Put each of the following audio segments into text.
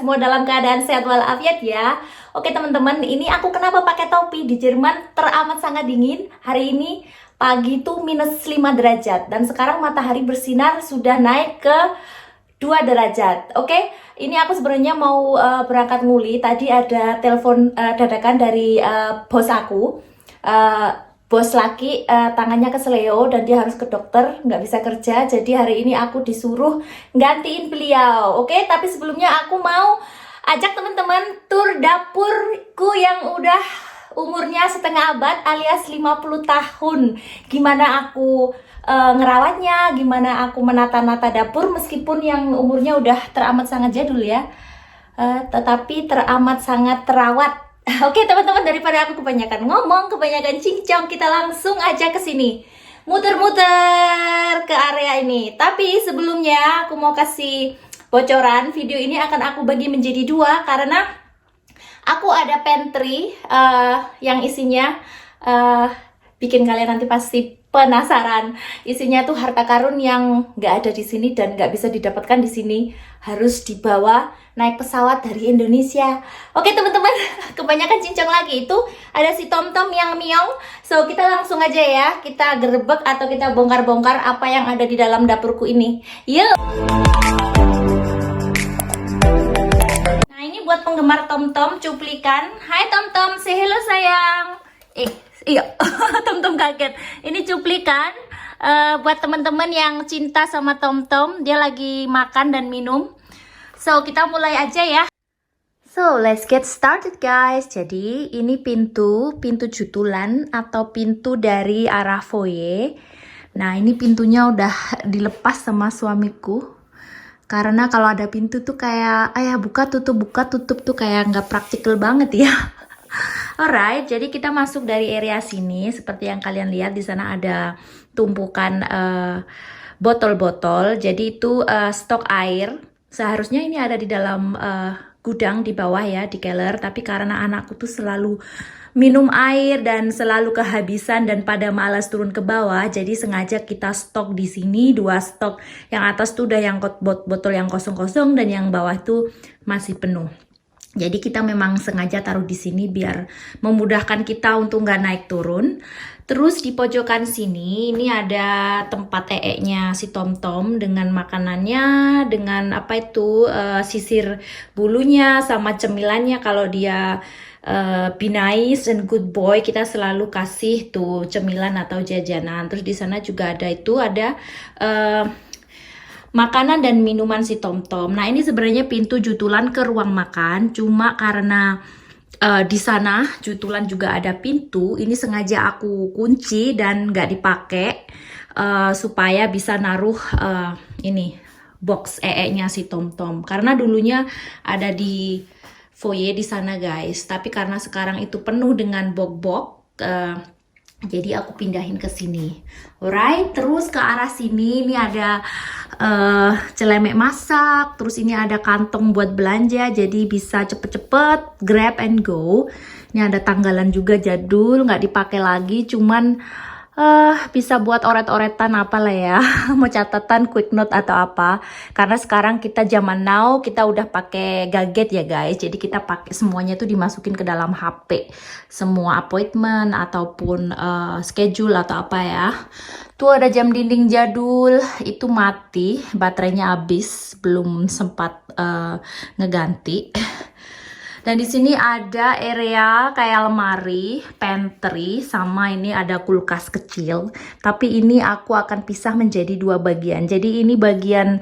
semua dalam keadaan sehat walafiat ya. Oke teman-teman, ini aku kenapa pakai topi di Jerman teramat sangat dingin. Hari ini pagi tuh minus 5 derajat dan sekarang matahari bersinar sudah naik ke 2 derajat. Oke, ini aku sebenarnya mau berangkat nguli. Tadi ada telepon dadakan dari bos aku. Bos laki tangannya keseleo dan dia harus ke dokter, nggak bisa kerja. Jadi hari ini aku disuruh gantiin beliau. Oke, tapi sebelumnya aku mau ajak teman-teman tur dapurku yang udah umurnya setengah abad alias 50 tahun. Gimana aku ngerawatnya, gimana aku menata-nata dapur meskipun yang umurnya udah teramat sangat jadul ya. Tetapi teramat sangat terawat. Oke teman-teman, daripada aku kebanyakan ngomong, kebanyakan cincong, kita langsung aja ke sini. Muter-muter ke area ini. Tapi sebelumnya aku mau kasih bocoran, video ini akan aku bagi menjadi dua karena aku ada pantry yang isinya bikin kalian nanti pasti penasaran. Isinya tuh harta karun yang nggak ada di sini dan nggak bisa didapatkan di sini, harus dibawa naik pesawat dari Indonesia. Oke teman-teman, kebanyakan cincong lagi. Itu ada si Tom-Tom yang miong. So kita langsung aja ya, kita gerebek atau kita bongkar-bongkar apa yang ada di dalam dapurku ini. Yuk. Nah ini buat penggemar Tom-Tom cuplikan. Hai Tom-Tom, say hello sayang. Iya, Tom-Tom kaget. Ini cuplikan buat teman-teman yang cinta sama Tom-Tom. Dia lagi makan dan minum. So, kita mulai aja ya. So, let's get started guys. Jadi, ini pintu jutulan atau pintu dari arah foyer. Nah, ini pintunya udah dilepas sama suamiku. Karena kalau ada pintu tuh kayak, buka tutup tuh kayak nggak praktikal banget ya. Alright, jadi kita masuk dari area sini. Seperti yang kalian lihat di sana ada tumpukan botol-botol. Jadi itu stok air. Seharusnya ini ada di dalam gudang di bawah ya, di keller. Tapi karena anakku tuh selalu minum air dan selalu kehabisan dan pada malas turun ke bawah, jadi sengaja kita stok di sini 2 stok. Yang atas tuh udah yang botol yang kosong-kosong dan yang bawah tuh masih penuh. Jadi kita memang sengaja taruh di sini biar memudahkan kita untuk nggak naik turun. Terus di pojokan sini ini ada tempat nya si Tom-Tom dengan makanannya, dengan sisir bulunya sama cemilannya. Kalau dia be nice and good boy, kita selalu kasih tuh cemilan atau jajanan. Terus di sana juga ada makanan dan minuman si Tom-Tom. Nah ini sebenarnya pintu jutulan ke ruang makan, cuma karena di sana jutulan juga ada pintu, ini sengaja aku kunci dan nggak dipakai supaya bisa naruh ini box nya si Tom-Tom. Karena dulunya ada di foyer di sana guys, tapi karena sekarang itu penuh dengan box-box, jadi aku pindahin ke sini. Alright, terus ke arah sini ini ada celemek masak. Terus ini ada kantong buat belanja, jadi bisa cepet-cepet grab and go. Ini ada tanggalan juga jadul, nggak dipakai lagi, cuman bisa buat oret-oretan apalah ya. Mau catatan, quick note atau apa. Karena sekarang kita zaman now, kita udah pakai gadget ya guys. Jadi kita pakai semuanya tuh dimasukin ke dalam HP. Semua appointment ataupun schedule atau apa ya. Tuh ada jam dinding jadul, itu mati, baterainya habis, belum sempat ngeganti. Dan di sini ada area kayak lemari, pantry, sama ini ada kulkas kecil. Tapi ini aku akan pisah menjadi 2 bagian. Jadi ini bagian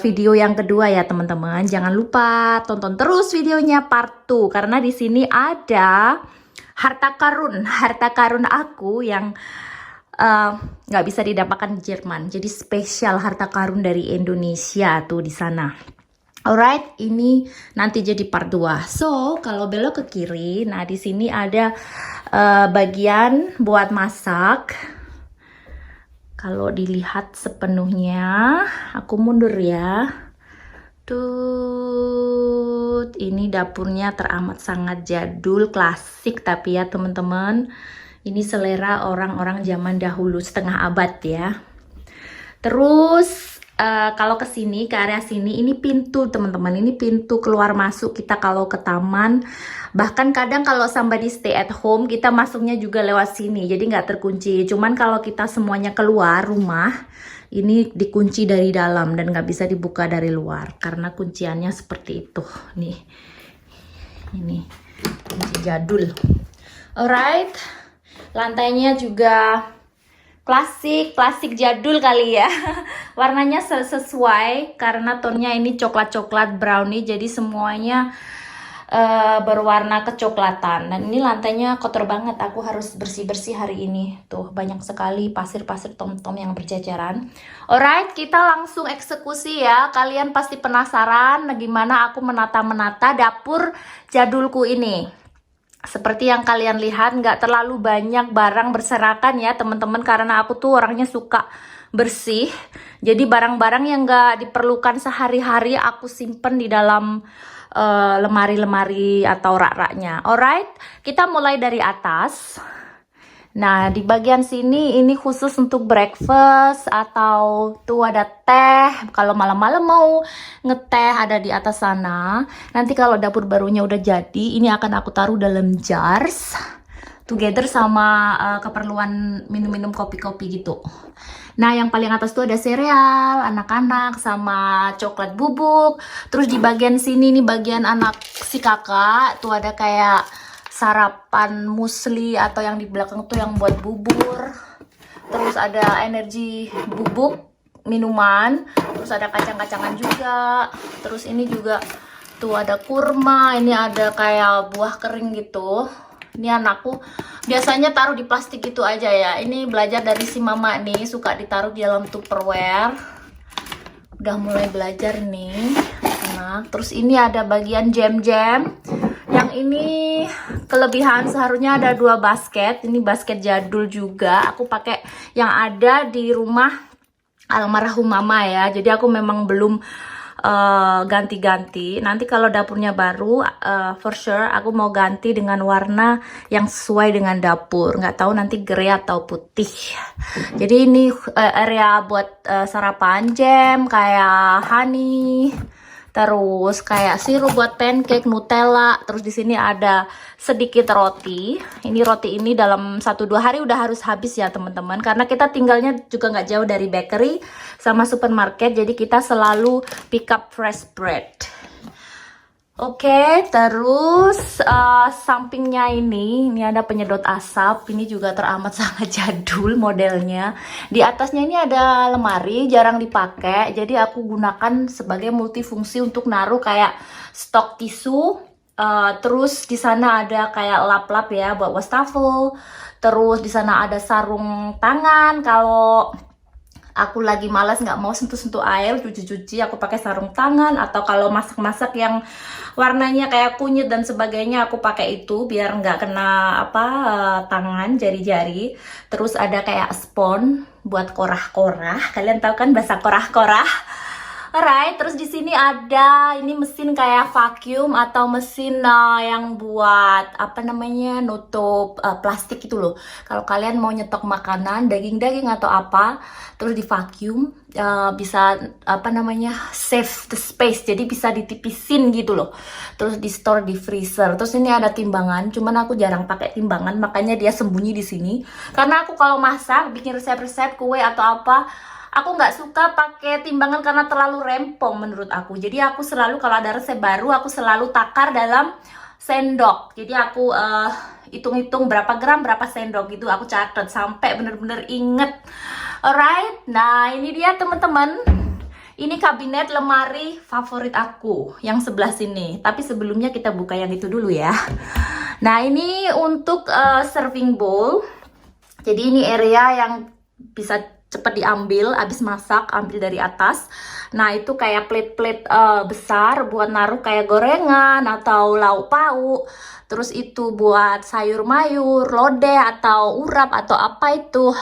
video yang kedua ya teman-teman. Jangan lupa tonton terus videonya part 2 karena di sini ada harta karun aku yang nggak bisa didapatkan di Jerman. Jadi spesial harta karun dari Indonesia tuh di sana. Alright, ini nanti jadi part 2. So, kalau belok ke kiri, nah di sini ada bagian buat masak. Kalau dilihat sepenuhnya, aku mundur ya. Tuh, ini dapurnya teramat sangat jadul, klasik tapi ya teman-teman. Ini selera orang-orang zaman dahulu, setengah abad ya. Terus kalau ke sini, ke area sini, ini pintu teman-teman, ini pintu keluar masuk kita kalau ke taman. Bahkan kadang kalau somebody stay at home, kita masuknya juga lewat sini, jadi nggak terkunci. Cuman kalau kita semuanya keluar rumah, ini dikunci dari dalam dan nggak bisa dibuka dari luar karena kunciannya seperti itu. Nih, ini kunci jadul. Alright, lantainya juga klasik jadul kali ya. Warnanya sesuai karena tonnya ini coklat-coklat brownie, jadi semuanya berwarna kecoklatan. Dan ini lantainya kotor banget, aku harus bersih-bersih hari ini. Tuh banyak sekali pasir-pasir tom-tom yang berjajaran. Alright, kita langsung eksekusi ya. Kalian pasti penasaran gimana aku menata-menata dapur jadulku ini. Seperti yang kalian lihat, nggak terlalu banyak barang berserakan ya teman-teman, karena aku tuh orangnya suka bersih. Jadi barang-barang yang nggak diperlukan sehari-hari aku simpen di dalam lemari-lemari atau rak-raknya. Alright, kita mulai dari atas. Nah, di bagian sini ini khusus untuk breakfast atau tuh ada teh. Kalau malam-malam mau ngeteh ada di atas sana. Nanti kalau dapur barunya udah jadi, ini akan aku taruh dalam jars together sama keperluan minum-minum kopi-kopi gitu. Nah, yang paling atas tuh ada sereal anak-anak sama coklat bubuk. Terus di bagian sini nih bagian anak si kakak tuh ada kayak sarapan musli atau yang di belakang tuh yang buat bubur. Terus ada energi bubuk minuman, terus ada kacang-kacangan juga. Terus ini juga tuh ada kurma, ini ada kayak buah kering gitu. Ini anakku biasanya taruh di plastik gitu aja ya. Ini belajar dari si mama nih, suka ditaruh di dalam tupperware. Udah mulai belajar nih anak. Terus ini ada bagian jam-jam. Yang ini kelebihan seharusnya ada 2 basket. Ini basket jadul juga. Aku pakai yang ada di rumah almarhum mama ya. Jadi aku memang belum ganti-ganti. Nanti kalau dapurnya baru, for sure aku mau ganti dengan warna yang sesuai dengan dapur. Nggak tahu nanti grey atau putih. Jadi ini area buat sarapan jam kayak honey. Terus kayak sirup buat pancake, Nutella. Terus di sini ada sedikit roti. Ini roti ini dalam 1-2 hari udah harus habis ya teman-teman. Karena kita tinggalnya juga nggak jauh dari bakery sama supermarket. Jadi kita selalu pick up fresh bread. Oke, terus sampingnya ini ada penyedot asap. Ini juga teramat sangat jadul modelnya. Di atasnya ini ada lemari, jarang dipakai. Jadi aku gunakan sebagai multifungsi untuk naruh kayak stok tisu. Terus di sana ada kayak lap-lap ya buat wastafel. Terus di sana ada sarung tangan kalau aku lagi malas nggak mau sentuh-sentuh air, cuci-cuci, aku pakai sarung tangan. Atau kalau masak-masak yang warnanya kayak kunyit dan sebagainya, aku pakai itu biar nggak kena tangan, jari-jari. Terus ada kayak spons buat korah-korah. Kalian tahu kan bahasa korah-korah? Alright, terus di sini ada ini mesin kayak vacuum atau mesin yang buat nutup plastik itu loh. Kalau kalian mau nyetok makanan, daging-daging atau apa, terus di vacuum bisa save the space. Jadi bisa ditipisin gitu loh. Terus di store di freezer. Terus ini ada timbangan, cuman aku jarang pakai timbangan, makanya dia sembunyi di sini. Karena aku kalau masak, bikin resep-resep kue atau apa, aku nggak suka pakai timbangan karena terlalu rempong menurut aku. Jadi aku selalu kalau ada resep baru, aku selalu takar dalam sendok. Jadi aku hitung-hitung berapa gram, berapa sendok gitu. Aku catat sampai bener-bener inget. Alright, nah ini dia teman-teman. Ini kabinet lemari favorit aku yang sebelah sini. Tapi sebelumnya kita buka yang itu dulu ya. Nah ini untuk serving bowl. Jadi ini area yang bisa cepat diambil abis masak, ambil dari atas. Nah itu kayak plate-plate besar buat naruh kayak gorengan atau lauk pauk. Terus itu buat sayur mayur, lodeh atau urap atau apa itu.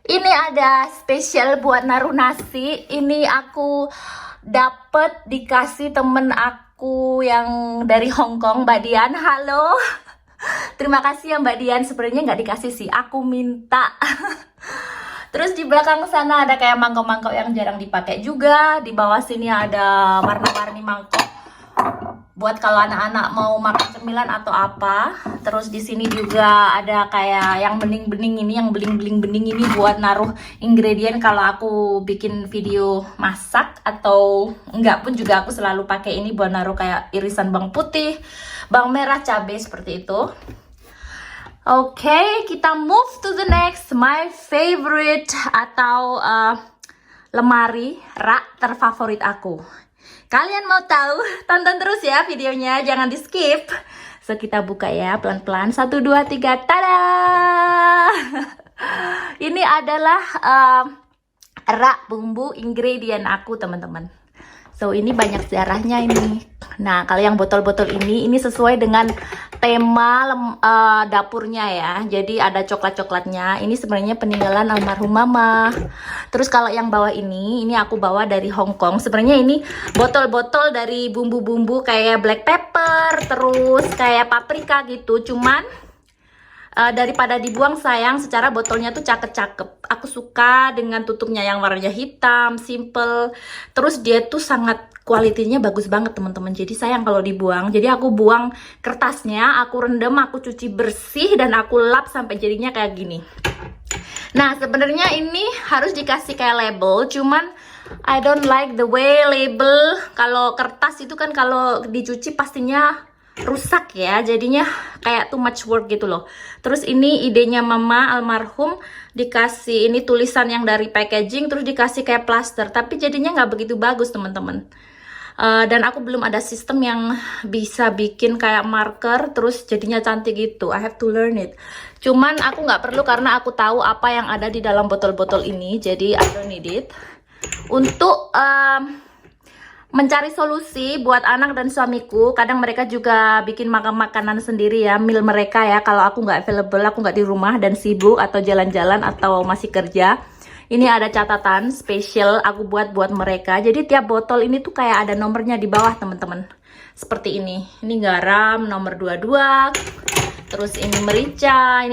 Ini ada spesial buat naruh nasi. Ini aku dapet dikasih temen aku yang dari Hong Kong, Mbak Dian. Halo. Terima kasih ya Mbak Dian. Sebenarnya nggak dikasih sih, aku minta. Terus di belakang sana ada kayak mangkok-mangkok yang jarang dipakai juga. Di bawah sini ada warna-warni mangkok buat kalau anak-anak mau makan cemilan atau apa. Terus di sini juga ada kayak yang bening-bening ini, yang beling-beling ini buat naruh ingredient kalau aku bikin video masak, atau enggak pun juga aku selalu pakai ini buat naruh kayak irisan bawang putih, bawang merah, cabai seperti itu. Oke, kita move to the next, my favorite atau lemari rak terfavorit aku. Kalian mau tahu? Tonton terus ya videonya, jangan di skip. So kita buka ya pelan-pelan. 1, 2, 3, tada! Ini adalah rak bumbu ingredient aku teman-teman. So ini banyak sejarahnya ini. Nah kalau yang botol-botol ini sesuai dengan tema dapurnya ya. Jadi ada coklat-coklatnya. Ini sebenarnya peninggalan almarhum mama. Terus kalau yang bawah ini aku bawa dari Hong Kong. Sebenarnya ini botol-botol dari bumbu-bumbu kayak black pepper, terus kayak paprika gitu. Cuman daripada dibuang sayang, secara botolnya tuh cakep-cakep. Aku suka dengan tutupnya yang warnanya hitam, simple. Terus dia tuh sangat kualitinya bagus banget teman-teman. Jadi sayang kalau dibuang. Jadi aku buang kertasnya, aku rendam, aku cuci bersih, dan aku lap sampai jadinya kayak gini. Nah sebenarnya ini harus dikasih kayak label, cuman I don't like the way label. Kalau kertas itu kan kalau dicuci pastinya rusak ya, jadinya kayak too much work gitu loh. Terus ini idenya mama almarhum, dikasih ini tulisan yang dari packaging, terus dikasih kayak plaster, tapi jadinya nggak begitu bagus teman-teman. Dan aku belum ada sistem yang bisa bikin kayak marker terus jadinya cantik gitu. I have to learn it. Cuman aku nggak perlu karena aku tahu apa yang ada di dalam botol-botol ini, jadi I don't need it. Untuk mencari solusi buat anak dan suamiku, kadang mereka juga bikin makanan sendiri ya, meal mereka ya. Kalau aku nggak available, aku nggak di rumah dan sibuk atau jalan-jalan atau masih kerja, ini ada catatan spesial aku buat mereka. Jadi tiap botol ini tuh kayak ada nomornya di bawah teman-teman. Seperti ini. Ini garam nomor 22. Terus ini merica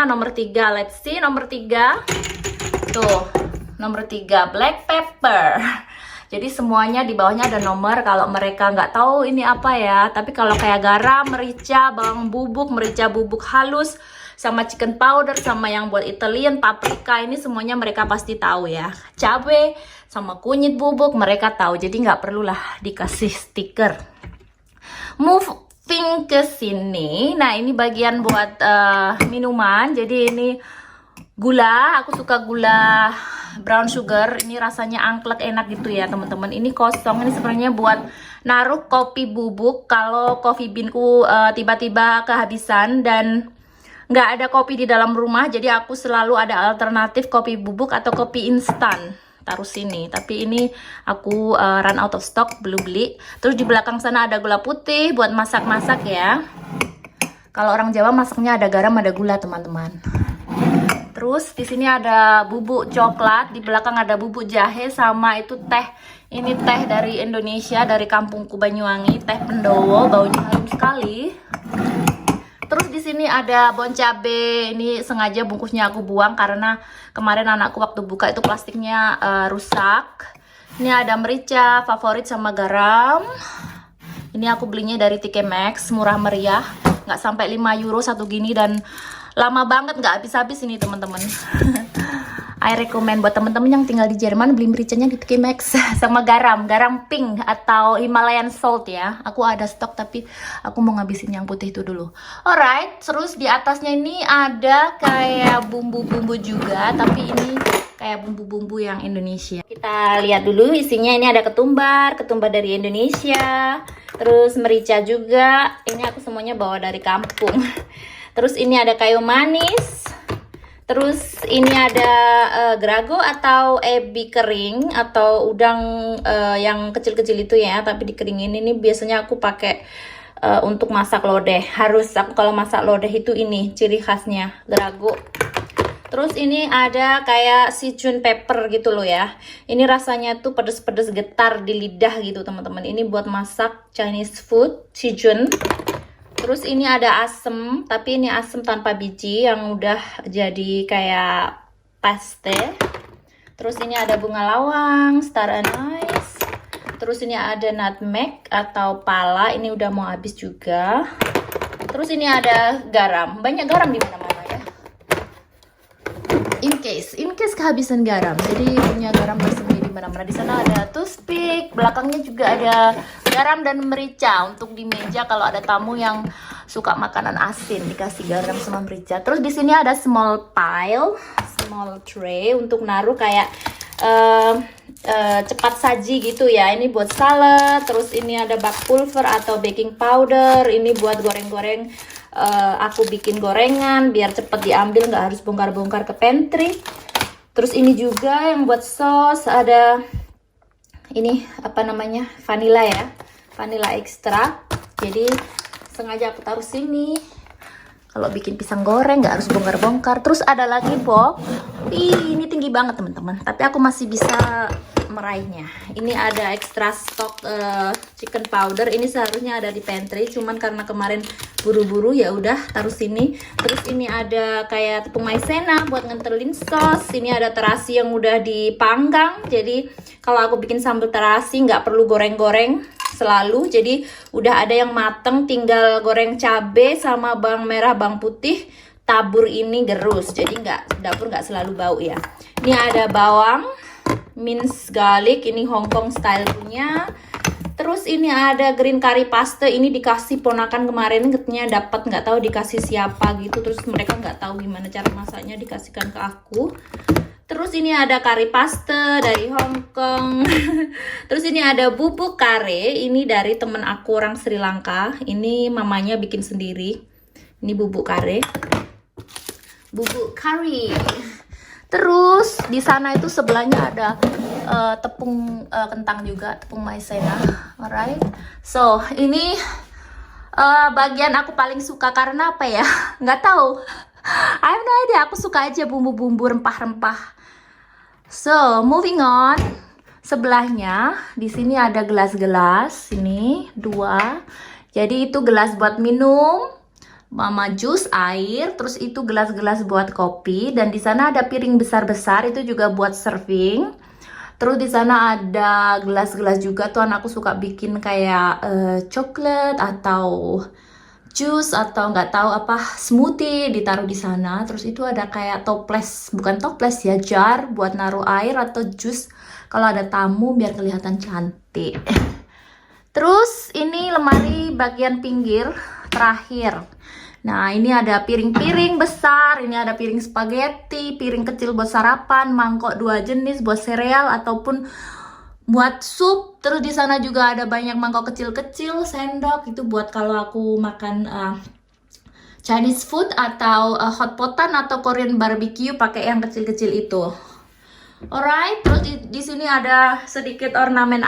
nomor 3. Let's see nomor 3. Tuh, nomor 3 black pepper. Jadi semuanya di bawahnya ada nomor. Kalau mereka nggak tahu ini apa ya, tapi kalau kayak garam, merica, bawang bubuk, merica bubuk halus, sama chicken powder, sama yang buat Italian, paprika, ini semuanya mereka pasti tahu ya. Cabai sama kunyit bubuk mereka tahu, jadi nggak perlulah dikasih stiker. Moving ke sini, nah ini bagian buat minuman. Jadi ini gula, aku suka gula brown sugar, ini rasanya angklek enak gitu ya teman-teman. Ini kosong, ini sebenarnya buat naruh kopi bubuk kalau coffee beanku tiba-tiba kehabisan dan nggak ada kopi di dalam rumah. Jadi aku selalu ada alternatif kopi bubuk atau kopi instan, taruh sini. Tapi ini aku run out of stock, belum beli. Terus di belakang sana ada gula putih buat masak-masak ya. Kalau orang Jawa masaknya ada garam, ada gula teman-teman. Terus di sini ada bubuk coklat, di belakang ada bubuk jahe, sama itu teh. Ini teh dari Indonesia, dari kampungku Banyuwangi, teh Pendowo, baunya harum sekali. Terus di sini ada bon cabe, ini sengaja bungkusnya aku buang karena kemarin anakku waktu buka itu plastiknya rusak. Ini ada merica favorit sama garam. Ini aku belinya dari TK Maxx, murah meriah, nggak sampai 5 euro satu gini, dan lama banget nggak habis-habis ini teman-teman. I recommend buat teman-teman yang tinggal di Jerman, beli mericanya di TK Maxx. Sama garam pink atau Himalayan salt ya. Aku ada stok tapi aku mau ngabisin yang putih itu dulu. Alright, terus di atasnya ini ada kayak bumbu-bumbu juga, tapi ini kayak bumbu-bumbu yang Indonesia. Kita lihat dulu isinya. Ini ada ketumbar dari Indonesia. Terus merica juga. Ini aku semuanya bawa dari kampung. Terus ini ada kayu manis. Terus ini ada grago atau ebi kering atau udang yang kecil-kecil itu ya, tapi dikeringin. Ini biasanya aku pakai untuk masak lodeh. Harus aku kalau masak lodeh itu ini ciri khasnya grago. Terus ini ada kayak Sichuan pepper gitu loh ya. Ini rasanya tuh pedes-pedes getar di lidah gitu teman-teman. Ini buat masak Chinese food, Sichuan. Terus ini ada asem, tapi ini asem tanpa biji yang udah jadi kayak paste. Terus ini ada bunga lawang, star anise. Terus ini ada nutmeg atau pala, ini udah mau habis juga. Terus ini ada garam, banyak garam di mana-mana ya. In case kehabisan garam, jadi punya garam bersembunyi di mana-mana. Di sana ada toothpick, belakangnya juga ada garam dan merica untuk di meja kalau ada tamu yang suka makanan asin, dikasih garam sama merica. Terus di sini ada small tray untuk naruh kayak cepat saji gitu ya. Ini buat salad. Terus ini ada bak pulver atau baking powder. Ini buat goreng-goreng. Aku bikin gorengan biar cepet diambil, nggak harus bongkar-bongkar ke pantry. Terus ini juga yang buat sauce, ada ini apa namanya, vanilla ya, vanilla extra. Jadi sengaja aku taruh sini. Kalau bikin pisang goreng nggak harus bongkar-bongkar. Terus ada lagi box. Ini tinggi banget teman-teman, tapi aku masih bisa meraihnya. Ini ada extra stock chicken powder. Ini seharusnya ada di pantry, cuman karena kemarin buru-buru ya udah taruh sini. Terus ini ada kayak tepung maizena buat ngentelin sos. Ini ada terasi yang udah dipanggang. Jadi kalau aku bikin sambal terasi nggak perlu goreng-goreng selalu, jadi udah ada yang mateng, tinggal goreng cabe sama bawang merah, bawang putih, tabur ini gerus, jadi dapur nggak selalu bau ya. Ini ada bawang, minced garlic, ini Hong Kong style punya. Terus ini ada green curry paste, ini dikasih ponakan kemarin, katanya dapat, nggak tahu dikasih siapa gitu. Terus mereka nggak tahu gimana cara masaknya, dikasihkan ke aku. Terus ini ada kari paste dari Hong Kong. Terus ini ada bubuk kare, ini dari temen aku orang Sri Lanka. Ini mamanya bikin sendiri. Ini bubuk kare. Bubuk kari. Terus di sana itu sebelahnya ada tepung kentang juga, tepung maizena. Alright. So, ini bagian aku paling suka karena apa ya? Nggak tahu. I have no idea, aku suka aja bumbu-bumbu rempah-rempah. So, moving on. Sebelahnya di sini ada gelas-gelas, ini 2. Jadi itu gelas buat minum, mama jus air, terus itu gelas-gelas buat kopi, dan di sana ada piring besar-besar itu juga buat serving. Terus di sana ada gelas-gelas juga, tuh anakku suka bikin kayak coklat atau jus atau nggak tahu apa, smoothie ditaruh di sana. Terus itu ada kayak toples, bukan toples ya, jar buat naruh air atau jus kalau ada tamu biar kelihatan cantik. Terus ini lemari bagian pinggir terakhir. Nah, ini ada piring-piring besar, ini ada piring spaghetti, piring kecil buat sarapan, mangkok 2 jenis buat sereal ataupun buat sup. Terus di sana juga ada banyak mangkok kecil-kecil, sendok itu buat kalau aku makan Chinese food atau hot potan atau Korean barbecue, pakai yang kecil-kecil itu. Alright, terus di sini ada sedikit ornamen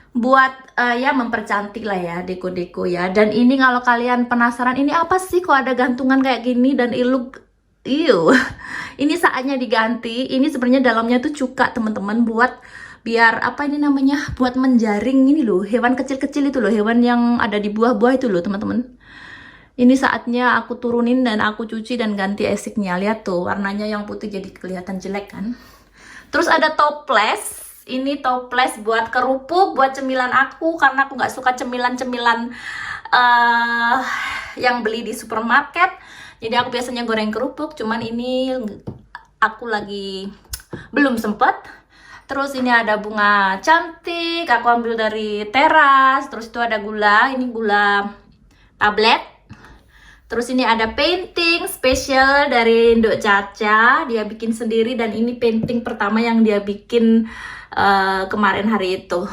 buat ya mempercantik lah ya, deko-deko ya. Dan ini kalau kalian penasaran ini apa sih kok ada gantungan kayak gini dan ini saatnya diganti. Ini sebenarnya dalamnya tuh cuka teman-teman, buat biar apa ini namanya, buat menjaring ini loh, hewan kecil-kecil itu loh, hewan yang ada di buah-buah itu loh teman-teman. Ini saatnya aku turunin dan aku cuci dan ganti esiknya. Lihat tuh warnanya yang putih jadi kelihatan jelek kan. Terus ada toples. Ini toples buat kerupuk, buat cemilan aku, karena aku nggak suka cemilan-cemilan yang beli di supermarket. Jadi aku biasanya goreng kerupuk, cuman ini aku lagi belum sempet. Terus ini ada bunga cantik, aku ambil dari teras. Terus itu ada gula, ini gula tablet. Terus ini ada painting spesial dari Nduk Caca, dia bikin sendiri, dan ini painting pertama yang dia bikin kemarin hari itu.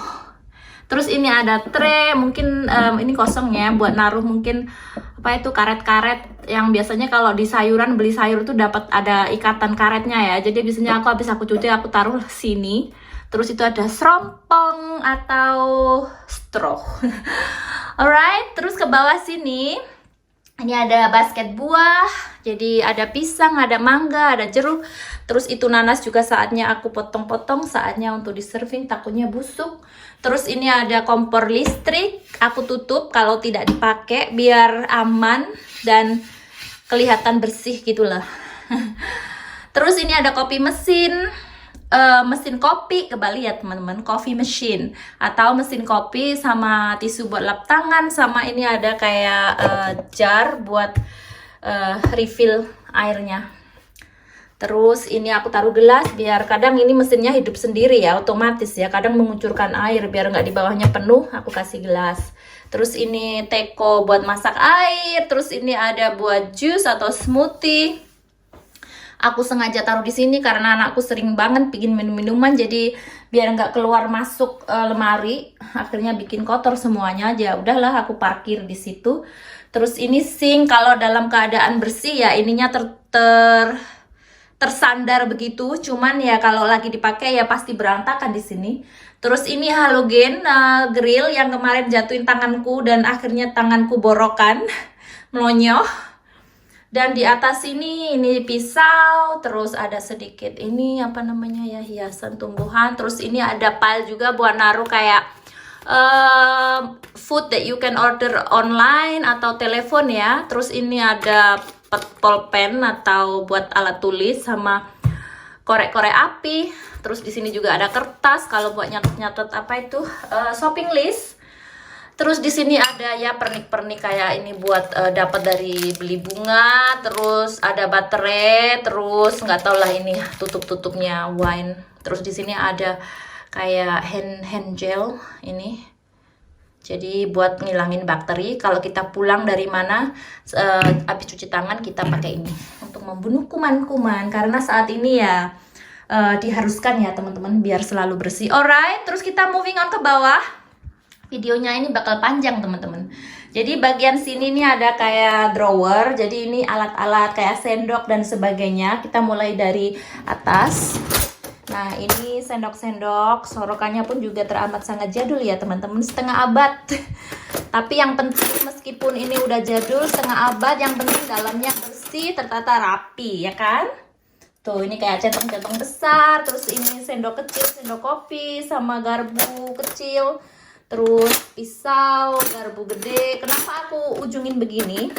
Terus ini ada tray, mungkin ini kosong ya, buat naruh mungkin apa itu, karet-karet yang biasanya kalau di sayuran beli sayur tuh dapat ada ikatan karetnya ya. Jadi biasanya habis aku cuci aku taruh sini. Terus itu ada serompong atau straw. Alright, terus ke bawah sini ini ada basket buah. Jadi ada pisang, ada mangga, ada jeruk. Terus itu nanas juga saatnya aku potong-potong, saatnya untuk di serving, takutnya busuk. Terus ini ada kompor listrik, aku tutup kalau tidak dipakai biar aman dan kelihatan bersih gitulah. Terus ini ada kopi mesin, mesin kopi, kebalik ya teman-teman, coffee machine atau mesin kopi, sama tisu buat lap tangan, sama ini ada kayak jar buat refill airnya. Terus ini aku taruh gelas biar kadang ini mesinnya hidup sendiri ya, otomatis ya, kadang mengucurkan air biar nggak di bawahnya penuh, aku kasih gelas. Terus ini teko buat masak air, terus ini ada buat jus atau smoothie. Aku sengaja taruh di sini karena anakku sering banget bikin minum-minuman, jadi biar nggak keluar masuk lemari, akhirnya bikin kotor semuanya. Ya udahlah, aku parkir di situ. Terus ini sink, kalau dalam keadaan bersih ya ininya tersandar begitu, cuman ya kalau lagi dipakai ya pasti berantakan di sini. Terus ini halogen grill yang kemarin jatuhin tanganku dan akhirnya tanganku borokan melonyoh. Dan di atas ini pisau, terus ada sedikit ini apa namanya ya, hiasan tumbuhan. Terus ini ada pile juga buat naruh kayak food that you can order online atau telepon ya. Terus ini ada pulpen atau buat alat tulis sama korek-korek api. Terus di sini juga ada kertas kalau buat nyatet-nyatet apa itu shopping list. Terus di sini ada ya pernik-pernik kayak ini buat dapat dari beli bunga. Terus ada baterai. Terus nggak tau lah ini tutup-tutupnya wine. Terus di sini ada kayak hand gel ini. Jadi buat ngilangin bakteri kalau kita pulang dari mana habis cuci tangan kita pakai ini untuk membunuh kuman-kuman, karena saat ini ya diharuskan ya teman-teman biar selalu bersih. Alright, terus kita moving on ke bawah. Videonya ini bakal panjang teman-teman. Jadi bagian sini nih ada kayak drawer. Jadi ini alat-alat kayak sendok dan sebagainya. Kita mulai dari atas. Nah ini sendok-sendok, sorokannya pun juga teramat sangat jadul ya teman-teman, setengah abad. Tapi yang penting meskipun ini udah jadul setengah abad, yang penting dalamnya bersih, tertata rapi ya kan. Tuh ini kayak centong-centong besar. Terus ini sendok kecil, sendok kopi, sama garpu kecil. Terus pisau, garpu gede. Kenapa aku ujungin begini?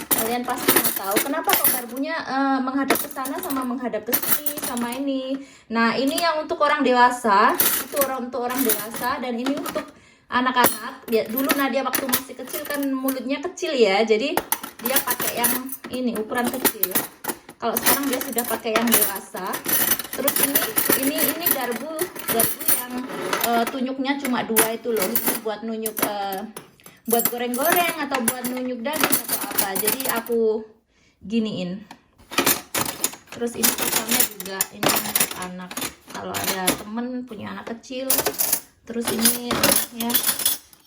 Kalian pasti mau tahu kenapa kok garpunya menghadap ke sana sama menghadap ke sini sama ini. Nah ini yang untuk orang dewasa, itu untuk orang dewasa, dan ini untuk anak-anak. Ya, dulu Nadia waktu masih kecil kan mulutnya kecil ya, jadi dia pakai yang ini ukuran kecil. Kalau sekarang dia sudah pakai yang dewasa. Terus ini garpu yang tunyuknya cuma 2 itu loh, itu buat nunyuk buat goreng-goreng atau buat nunyuk daging atau apa. Jadi aku giniin. Terus ini pisaunya juga ini untuk anak, kalau ada temen punya anak kecil. Terus ini ya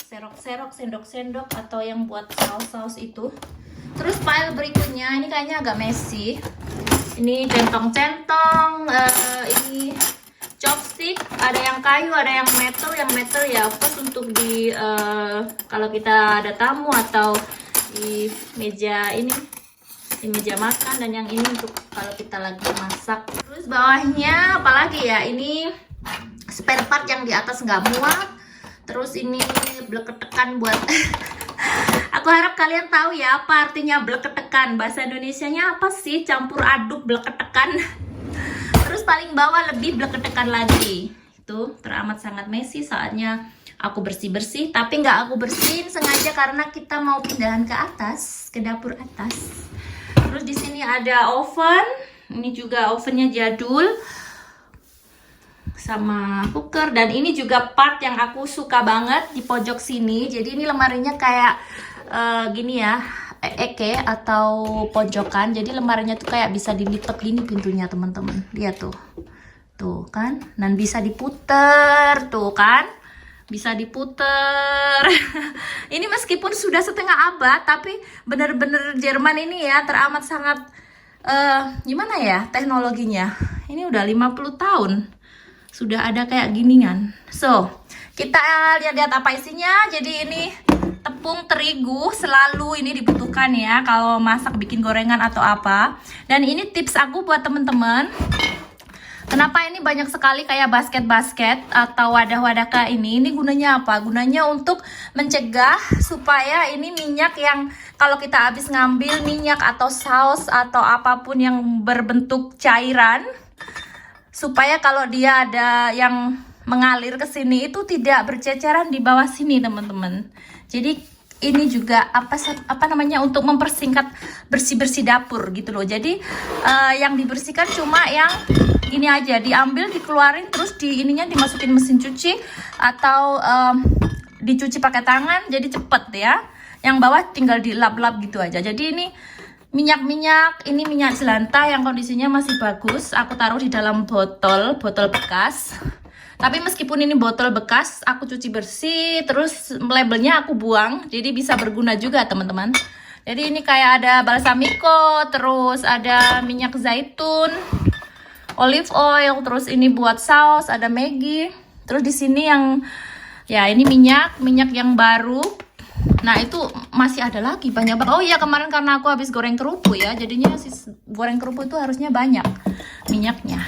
serok-serok, sendok-sendok atau yang buat saus-saus itu. Terus file berikutnya ini kayaknya agak messy. Ini centong-centong, ini chopstick, ada yang kayu, ada yang metal. Yang metal ya pas untuk di kalau kita ada tamu atau di meja ini, di meja makan. Dan yang ini untuk kalau kita lagi masak. Terus bawahnya apalagi ya, ini spare part yang di atas nggak muat. Terus ini bleketekan buat aku harap kalian tahu ya apa artinya bleketekan. Bahasa Indonesianya apa sih? Campur aduk bleketekan. Terus paling bawah lebih bleketekan lagi. Itu teramat sangat messy, saatnya aku bersih-bersih. Tapi nggak aku bersihin sengaja karena kita mau pindahan ke atas, ke dapur atas. Terus di sini ada oven. Ini juga ovennya jadul. Sama cooker. Dan ini juga part yang aku suka banget di pojok sini. Jadi ini lemarinya kayak gini ya, eke atau pojokan. Jadi lemarinya tuh kayak bisa dilipat gini pintunya teman-teman. Lihat tuh. Tuh kan. Dan bisa diputer. Tuh kan. Bisa diputer. Ini meskipun sudah setengah abad, tapi bener-bener Jerman ini ya teramat sangat gimana ya teknologinya. Ini udah 50 tahun sudah ada kayak ginian. So kita lihat-lihat apa isinya. Jadi ini tepung terigu, selalu ini dibutuhkan ya kalau masak bikin gorengan atau apa. Dan ini tips aku buat temen-temen, Kenapa ini banyak sekali kayak basket-basket atau wadah-wadah kayak ini? Ini gunanya apa? Gunanya untuk mencegah supaya ini minyak yang kalau kita habis ngambil minyak atau saus atau apapun yang berbentuk cairan, supaya kalau dia ada yang mengalir ke sini itu tidak berceceran di bawah sini, teman-teman. Jadi ini juga apa namanya, untuk mempersingkat bersih-bersih dapur gitu loh. Jadi yang dibersihkan cuma yang ini aja, diambil, dikeluarin, terus di ininya dimasukin mesin cuci atau dicuci pakai tangan, jadi cepet ya. Yang bawah tinggal dilap-lap gitu aja. Jadi ini minyak-minyak, ini minyak jelantah yang kondisinya masih bagus. Aku taruh di dalam botol bekas. Tapi meskipun ini botol bekas, aku cuci bersih, terus labelnya aku buang, jadi bisa berguna juga teman-teman. Jadi ini kayak ada balsamico, terus ada minyak zaitun, olive oil, terus ini buat saus, ada Maggi. Terus di sini yang ya ini minyak yang baru. Nah itu masih ada lagi banyak banget. Oh iya, kemarin karena aku habis goreng kerupuk ya, jadinya goreng kerupuk itu harusnya banyak minyaknya.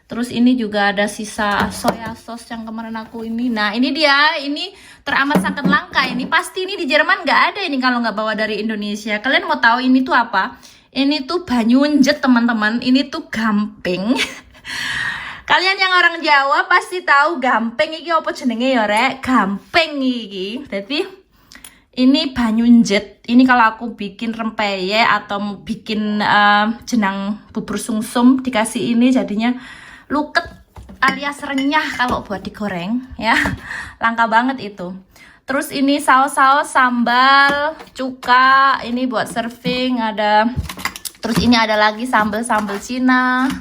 Terus ini juga ada sisa soya sauce yang kemarin aku ini. Nah ini dia, ini teramat sangat langka. Ini pasti ini di Jerman nggak ada ini kalau nggak bawa dari Indonesia. Kalian mau tahu ini tuh apa? Ini tuh banyunjet teman-teman. Ini tuh gamping. Kalian yang orang Jawa pasti tahu gamping iki apa jenenge ya rek? Gamping iki. Jadi ini banyunjet. Ini kalau aku bikin rempeyek atau mau bikin jenang bubur sumsum dikasih ini jadinya luket alias renyah kalau buat digoreng ya. Langka banget itu. Terus ini saus-saus, sambal, cuka, ini buat serving ada. Terus ini ada lagi sambal-sambal Cina.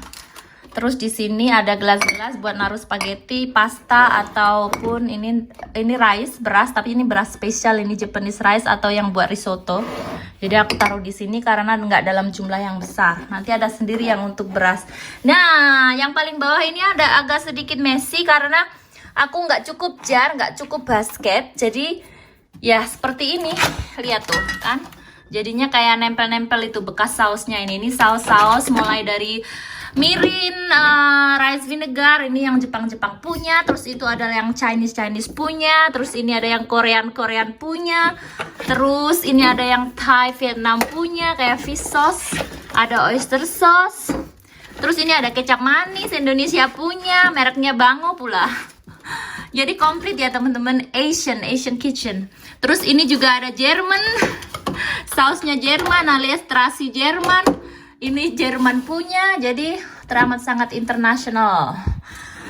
Terus di sini ada gelas-gelas buat naruh spaghetti, pasta, ataupun ini rice, beras, tapi ini beras spesial, ini Japanese rice atau yang buat risotto. Jadi aku taruh di sini karena nggak dalam jumlah yang besar. Nanti ada sendiri yang untuk beras. Nah, yang paling bawah ini ada agak sedikit messy karena aku nggak cukup jar, nggak cukup basket. Jadi ya seperti ini, lihat tuh kan. Jadinya kayak nempel-nempel itu bekas sausnya ini. Ini saus-saus mulai dari mirin, rice vinegar, ini yang Jepang-Jepang punya. Terus itu ada yang Chinese punya. Terus ini ada yang Korean punya. Terus ini ada yang Thai Vietnam punya, kayak fish sauce. Ada oyster sauce. Terus ini ada kecap manis Indonesia punya, mereknya Bango pula. Jadi komplit ya teman-teman, Asian kitchen. Terus ini juga ada Jerman, sausnya Jerman alias terasi Jerman. Ini Jerman punya, jadi teramat sangat internasional.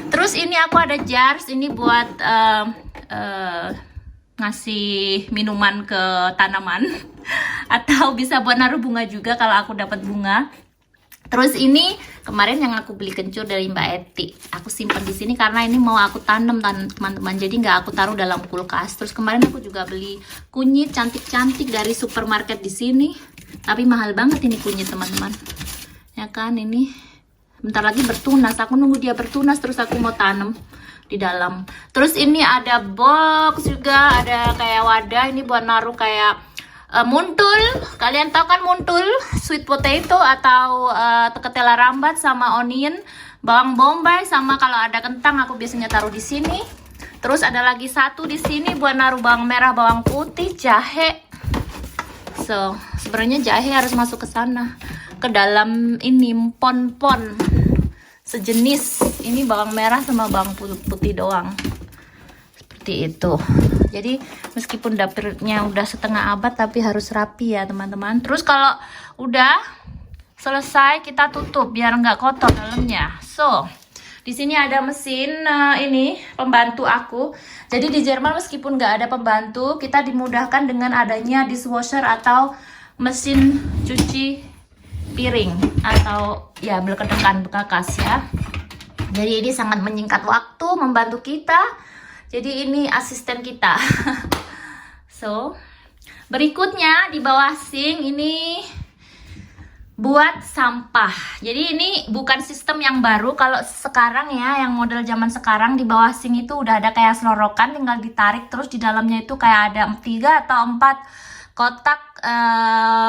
Terus ini aku ada jars, ini buat ngasih minuman ke tanaman. Atau bisa buat naruh bunga juga kalau aku dapat bunga. Terus ini kemarin yang aku beli kencur dari Mbak Eti, aku simpan di sini karena ini mau aku tanam teman-teman. Jadi nggak aku taruh dalam kulkas. Terus kemarin aku juga beli kunyit cantik-cantik dari supermarket di sini. Tapi mahal banget ini kunyit teman-teman. Ya kan, ini bentar lagi bertunas. Aku nunggu dia bertunas terus aku mau tanam di dalam. Terus ini ada box juga, ada kayak wadah ini buat naruh kayak muntul. Kalian tahu kan muntul, sweet potato atau ketela rambat sama onion, bawang bombay sama kalau ada kentang aku biasanya taruh di sini. Terus ada lagi satu di sini buat naruh bawang merah, bawang putih, jahe. So, sebenarnya jahe harus masuk ke sana, ke dalam ini pon-pon sejenis. Ini bawang merah sama bawang putih doang. Seperti itu. Jadi meskipun dapurnya udah setengah abad tapi harus rapi ya teman-teman. Terus kalau udah selesai kita tutup biar nggak kotor dalamnya. So, di sini ada mesin ini pembantu aku. Jadi di Jerman meskipun nggak ada pembantu, kita dimudahkan dengan adanya dishwasher atau mesin cuci piring atau ya belkedekan bekakas ya. Jadi ini sangat menyingkat waktu, membantu kita. Jadi ini asisten kita. So, berikutnya di bawah sink ini buat sampah. Jadi ini bukan sistem yang baru. Kalau sekarang ya, yang model zaman sekarang di bawah sink itu udah ada kayak selorokan, tinggal ditarik terus di dalamnya itu kayak ada 3 atau 4 kotak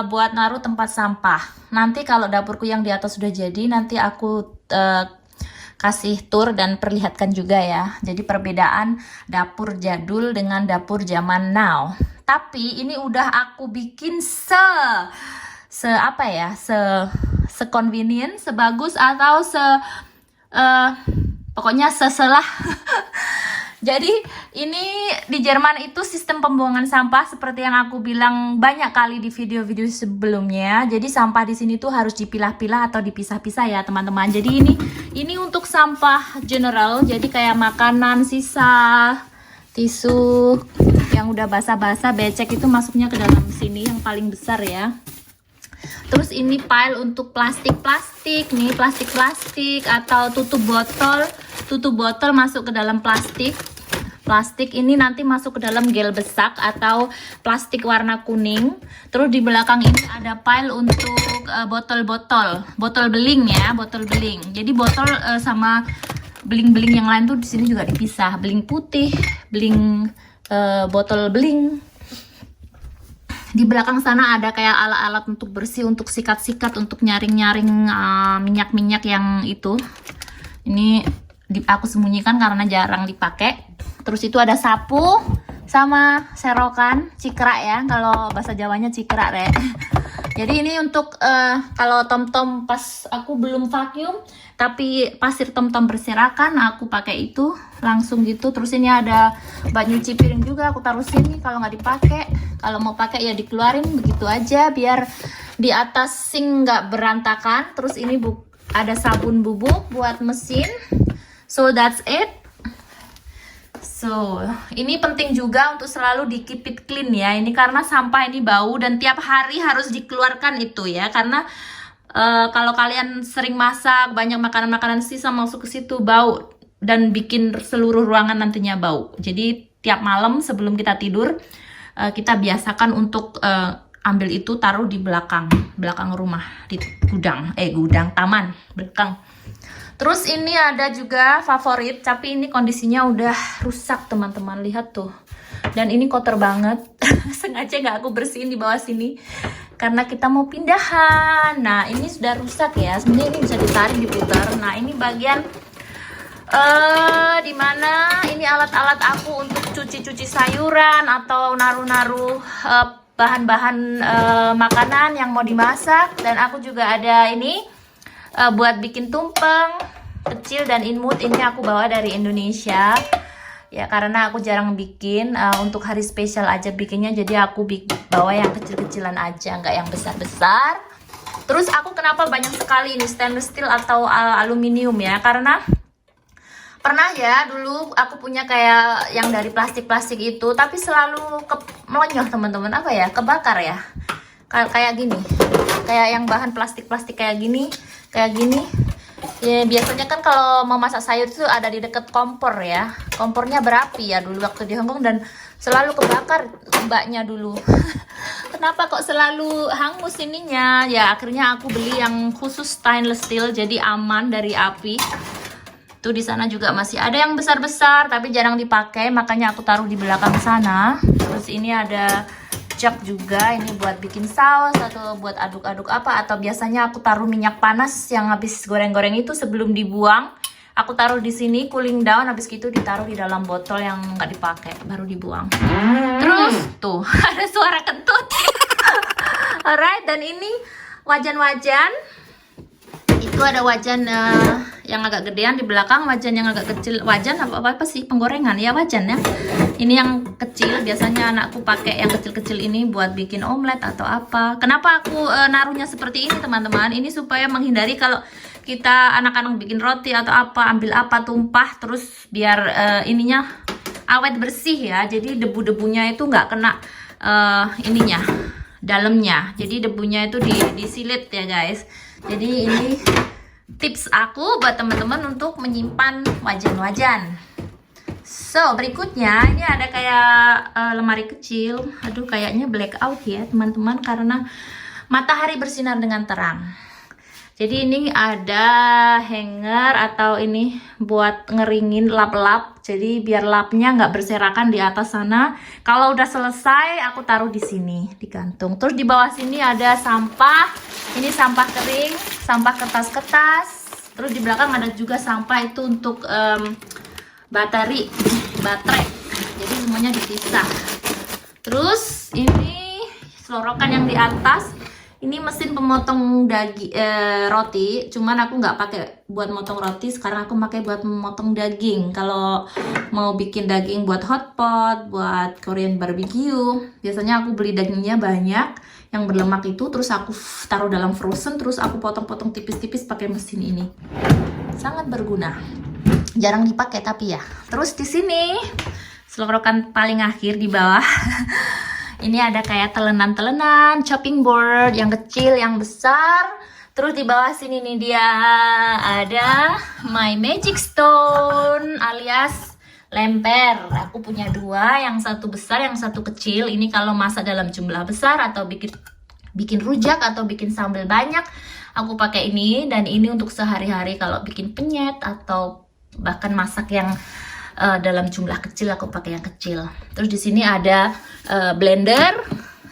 buat naruh tempat sampah. Nanti kalau dapurku yang di atas sudah jadi, nanti aku kasih tour dan perlihatkan juga ya. Jadi perbedaan dapur jadul dengan dapur zaman now. Tapi ini udah aku bikin se convenient, sebagus atau pokoknya seselah. Jadi ini di Jerman itu sistem pembuangan sampah seperti yang aku bilang banyak kali di video-video sebelumnya. Jadi sampah di sini tuh harus dipilah-pilah atau dipisah-pisah ya teman-teman. Jadi ini untuk sampah general. Jadi kayak makanan sisa, tisu yang udah basah-basah, becek itu masuknya ke dalam sini yang paling besar ya. Terus ini pile untuk plastik-plastik nih, plastik-plastik atau tutup botol masuk ke dalam plastik. Plastik ini nanti masuk ke dalam gel besak atau plastik warna kuning. Terus di belakang ini ada pile untuk botol beling ya, botol beling. Jadi botol sama beling-beling yang lain tuh di sini juga dipisah. Beling putih, beling botol beling. Di belakang sana ada kayak alat-alat untuk bersih, untuk sikat-sikat, untuk nyaring-nyaring minyak-minyak yang itu. Ini aku sembunyikan karena jarang dipakai. Terus itu ada sapu sama serokan, cikrak ya, kalau bahasa Jawanya cikrak re. Jadi ini untuk kalau tom-tom pas aku belum vacuum, tapi pasir tom-tom berserakan, aku pakai itu langsung gitu. Terus ini ada bak nyuci piring juga, aku taruh sini kalau nggak dipakai. Kalau mau pakai ya dikeluarin begitu aja, biar di atas sink nggak berantakan. Terus ini ada sabun bubuk buat mesin. So that's it. So, ini penting juga untuk selalu di keep it clean ya. Ini karena sampah ini bau dan tiap hari harus dikeluarkan itu ya. Karena kalau kalian sering masak, banyak makanan-makanan sisa masuk ke situ bau dan bikin seluruh ruangan nantinya bau. Jadi tiap malam sebelum kita tidur kita biasakan untuk ambil itu taruh di belakang rumah, di gudang taman belakang. Terus ini ada juga favorit, tapi ini kondisinya udah rusak teman-teman, lihat tuh. Dan ini kotor banget, sengaja nggak aku bersihin di bawah sini karena kita mau pindahan. Nah ini sudah rusak ya, sebenarnya ini bisa ditarik diputar. Nah ini bagian dimana ini alat-alat aku untuk cuci-cuci sayuran atau naruh-naruh bahan-bahan makanan yang mau dimasak. Dan aku juga ada ini buat bikin tumpeng kecil dan imut. Ini aku bawa dari Indonesia ya, karena aku jarang bikin, untuk hari spesial aja bikinnya. Jadi aku bawa yang kecil-kecilan aja, nggak yang besar-besar. Terus aku kenapa banyak sekali ini stainless steel atau aluminium ya, karena pernah ya dulu aku punya kayak yang dari plastik-plastik itu, tapi selalu melonyoh teman-teman, apa ya, kebakar ya, kayak gini, kayak yang bahan plastik-plastik kayak gini ya. Biasanya kan kalau mau masak sayur itu ada di deket kompor ya, kompornya berapi ya dulu waktu di Hongkong, dan selalu kebakar mbaknya dulu. Kenapa kok selalu hangus ininya ya, akhirnya aku beli yang khusus stainless steel, jadi aman dari api. Tuh di sana juga masih ada yang besar-besar tapi jarang dipakai, makanya aku taruh di belakang sana. Terus ini ada jug juga, ini buat bikin saus atau buat aduk-aduk apa, atau biasanya aku taruh minyak panas yang habis goreng-goreng itu sebelum dibuang. Aku taruh di sini cooling down, habis gitu ditaruh di dalam botol yang nggak dipakai baru dibuang. Terus tuh ada suara kentut. Alright, dan ini wajan-wajan. Itu ada wajan yang agak gedean di belakang, wajan yang agak kecil. Wajan apa sih, penggorengan ya, wajan ya. Ini yang kecil, biasanya anakku pakai yang kecil-kecil ini buat bikin omelet atau apa. Kenapa aku naruhnya seperti ini teman-teman? Ini supaya menghindari kalau kita anak-anak bikin roti atau apa, ambil apa tumpah, terus biar ininya awet bersih ya. Jadi debu-debunya itu nggak kena ininya, dalamnya. Jadi debunya itu disilit ya guys. Jadi ini tips aku buat teman-teman untuk menyimpan wajan-wajan. So berikutnya ini ada kayak lemari kecil. Aduh kayaknya blackout ya teman-teman, karena matahari bersinar dengan terang. Jadi ini ada hanger atau ini buat ngeringin lap-lap. Jadi biar lapnya nggak berserakan di atas sana. Kalau udah selesai aku taruh di sini, digantung. Terus di bawah sini ada sampah. Ini sampah kering, sampah kertas-kertas, Terus di belakang ada juga sampah itu untuk baterai. Jadi semuanya dipisah. Terus ini selorokan yang di atas. Ini mesin pemotong roti, cuman aku nggak pakai buat motong roti, sekarang aku pakai buat memotong daging. Kalau mau bikin daging buat hotpot, buat Korean barbecue, biasanya aku beli dagingnya banyak, yang berlemak itu, terus aku taruh dalam frozen, terus aku potong-potong tipis-tipis pakai mesin ini. Sangat berguna. Jarang dipakai tapi ya. Terus di sini selorokan paling akhir di bawah. Ini ada kayak telenan-telenan, chopping board, yang kecil, yang besar. Terus di bawah sini nih dia ada my magic stone alias lemper. Aku punya dua, yang satu besar, yang satu kecil. Ini kalau masak dalam jumlah besar atau bikin rujak atau bikin sambal banyak, aku pakai ini. Dan ini untuk sehari-hari kalau bikin penyet atau bahkan masak yang dalam jumlah kecil, aku pakai yang kecil. Terus di sini ada blender.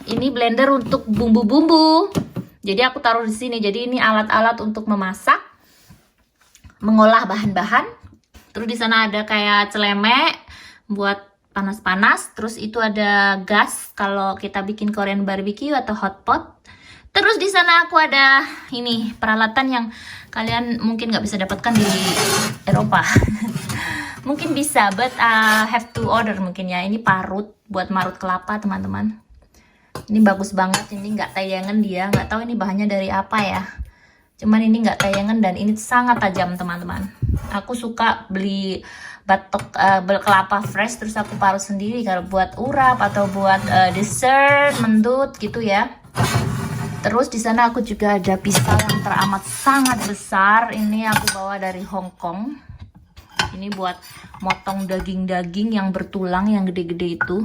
Ini blender untuk bumbu-bumbu. Jadi aku taruh di sini. Jadi ini alat-alat untuk memasak, mengolah bahan-bahan. Terus di sana ada kayak celemek buat panas-panas. Terus itu ada gas kalau kita bikin Korean barbecue atau hotpot. Terus di sana aku ada ini peralatan yang kalian mungkin nggak bisa dapatkan di Eropa. Mungkin bisa, but have to order mungkin ya. Ini parut buat marut kelapa teman-teman. Ini bagus banget. Ini nggak tayangan dia. Nggak tahu ini bahannya dari apa ya. Cuman ini nggak tayangan dan ini sangat tajam teman-teman. Aku suka beli batok kelapa fresh terus aku parut sendiri kalau buat urap atau buat dessert, mendut gitu ya. Terus di sana aku juga ada pisau yang teramat sangat besar. Ini aku bawa dari Hong Kong. Ini buat motong daging-daging yang bertulang, yang gede-gede itu,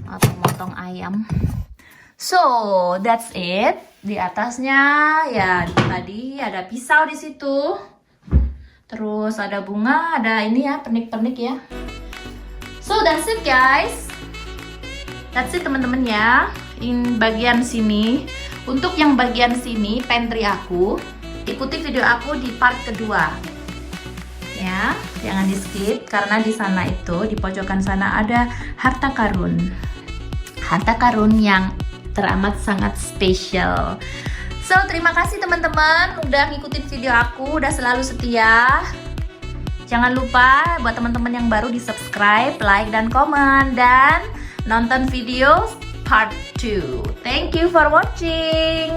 atau motong ayam. So that's it. Di atasnya ya tadi ada pisau di situ. Terus ada bunga, ada ini ya, pernik-pernik ya. So that's it guys. That's it teman-teman ya. In bagian sini, untuk yang bagian sini pantry aku, ikuti video aku di part kedua. Ya, jangan di skip karena di sana itu di pojokan sana ada harta karun. Harta karun yang teramat sangat spesial. So, terima kasih teman-teman udah ngikutin video aku, udah selalu setia. Jangan lupa buat teman-teman yang baru di subscribe, like dan komen dan nonton video part 2. Thank you for watching.